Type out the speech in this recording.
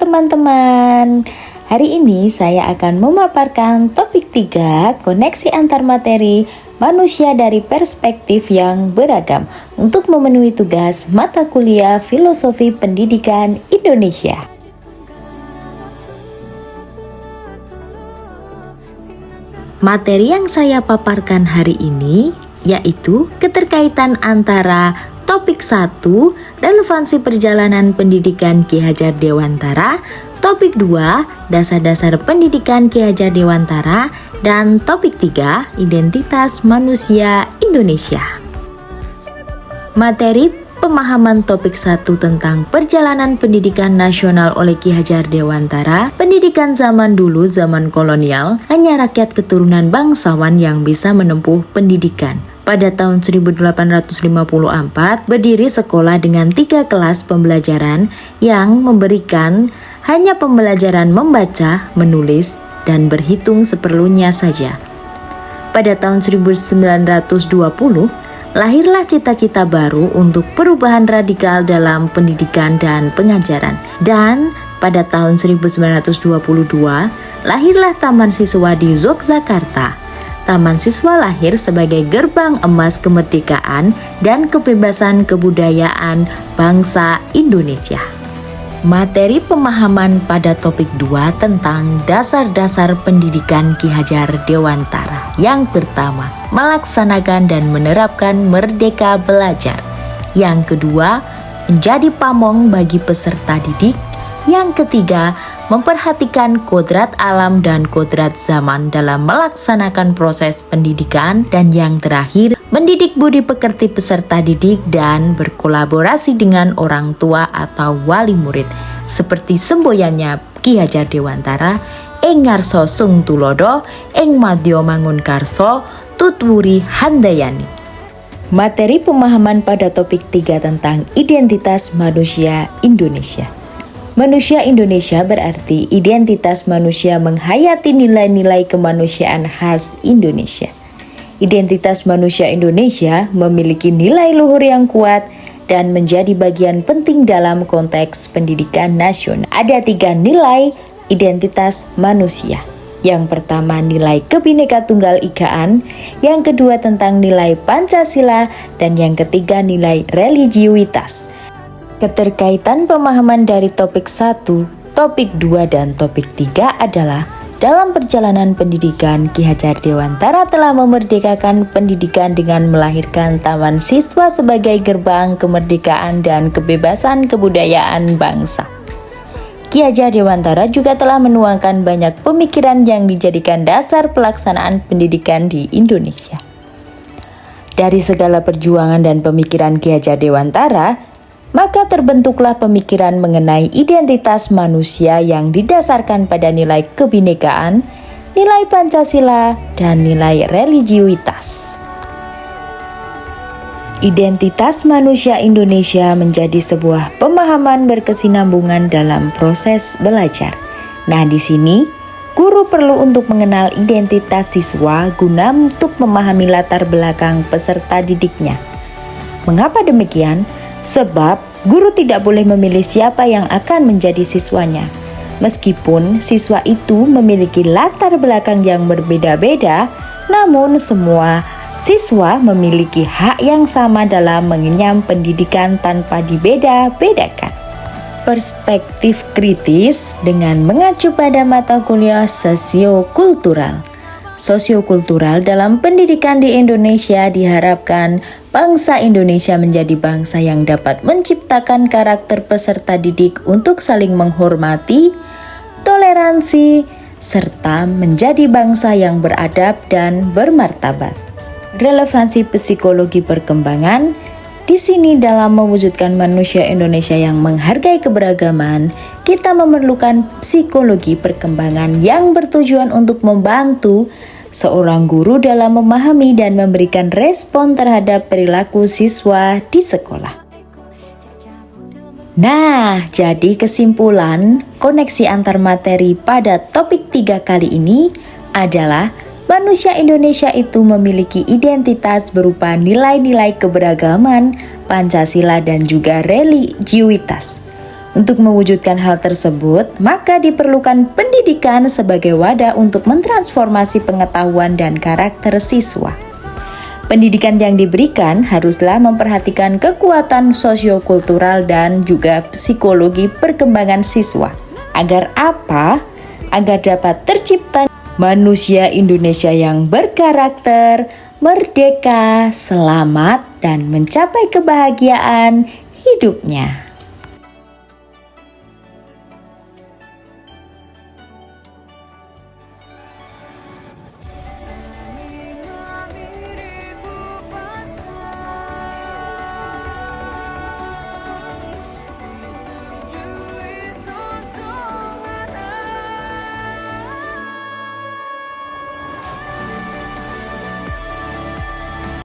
teman-teman. Hari ini saya akan memaparkan topik 3, koneksi antar materi manusia dari perspektif yang beragam untuk memenuhi tugas mata kuliah Filosofi Pendidikan Indonesia. Materi yang saya paparkan hari ini yaitu keterkaitan antara topik 1, relevansi perjalanan pendidikan Ki Hajar Dewantara, topik 2, dasar-dasar pendidikan Ki Hajar Dewantara, dan topik 3, identitas manusia Indonesia. Materi pemahaman topik 1 tentang perjalanan pendidikan nasional oleh Ki Hajar Dewantara. Pendidikan zaman dulu, zaman kolonial, hanya rakyat keturunan bangsawan yang bisa menempuh pendidikan. Pada tahun 1854, berdiri sekolah dengan 3 kelas pembelajaran yang memberikan hanya pembelajaran membaca, menulis, dan berhitung seperlunya saja. Pada tahun 1920, lahirlah cita-cita baru untuk perubahan radikal dalam pendidikan dan pengajaran. Dan pada tahun 1922, lahirlah Taman Siswa di Yogyakarta. Taman Siswa lahir sebagai gerbang emas kemerdekaan dan kebebasan kebudayaan bangsa Indonesia. Materi pemahaman pada topik 2 tentang dasar-dasar pendidikan Ki Hajar Dewantara. Yang pertama, melaksanakan dan menerapkan merdeka belajar. Yang kedua, menjadi pamong bagi peserta didik. Yang ketiga, memperhatikan kodrat alam dan kodrat zaman dalam melaksanakan proses pendidikan. Dan yang terakhir, mendidik budi pekerti peserta didik dan berkolaborasi dengan orang tua atau wali murid. Seperti semboyannya Ki Hajar Dewantara, ing ngarsa sung tulodo, ing madya mangun karso, tutwuri handayani. Materi pemahaman pada topik 3 tentang identitas manusia Indonesia. Manusia Indonesia berarti identitas manusia menghayati nilai-nilai kemanusiaan khas Indonesia. Identitas manusia Indonesia memiliki nilai luhur yang kuat dan menjadi bagian penting dalam konteks pendidikan nasional. Ada 3 nilai identitas manusia. Yang pertama nilai Kebhinneka Tunggal Ikaan, yang kedua tentang nilai Pancasila, dan yang ketiga nilai religiuitas. Keterkaitan pemahaman dari topik 1, topik 2, dan topik 3 adalah dalam perjalanan pendidikan Ki Hajar Dewantara telah memerdekakan pendidikan dengan melahirkan Taman Siswa sebagai gerbang kemerdekaan dan kebebasan kebudayaan bangsa. Ki Hajar Dewantara juga telah menuangkan banyak pemikiran yang dijadikan dasar pelaksanaan pendidikan di Indonesia. Dari segala perjuangan dan pemikiran Ki Hajar Dewantara, maka terbentuklah pemikiran mengenai identitas manusia yang didasarkan pada nilai kebhinekaan, nilai Pancasila, dan nilai religiuitas. Identitas manusia Indonesia menjadi sebuah pemahaman berkesinambungan dalam proses belajar. Nah, di sini guru perlu untuk mengenal identitas siswa guna untuk memahami latar belakang peserta didiknya. Mengapa demikian? Sebab guru tidak boleh memilih siapa yang akan menjadi siswanya. Meskipun siswa itu memiliki latar belakang yang berbeda-beda, namun semua siswa memiliki hak yang sama dalam mengenyam pendidikan tanpa dibeda-bedakan. Perspektif kritis dengan mengacu pada mata kuliah sosiokultural. Sosiokultural dalam pendidikan di Indonesia diharapkan bangsa Indonesia menjadi bangsa yang dapat menciptakan karakter peserta didik untuk saling menghormati, toleransi, serta menjadi bangsa yang beradab dan bermartabat. Relevansi psikologi perkembangan. Di sini dalam mewujudkan manusia Indonesia yang menghargai keberagaman, kita memerlukan psikologi perkembangan yang bertujuan untuk membantu seorang guru dalam memahami dan memberikan respon terhadap perilaku siswa di sekolah. Nah, jadi kesimpulan koneksi antar materi pada topik 3 kali ini adalah manusia Indonesia itu memiliki identitas berupa nilai-nilai keberagaman, Pancasila, dan juga religiuitas. Untuk mewujudkan hal tersebut, maka diperlukan pendidikan sebagai wadah untuk mentransformasi pengetahuan dan karakter siswa. Pendidikan yang diberikan haruslah memperhatikan kekuatan sosiokultural dan juga psikologi perkembangan siswa. Agar apa? Agar dapat tercipta manusia Indonesia yang berkarakter, merdeka, selamat, dan mencapai kebahagiaan hidupnya.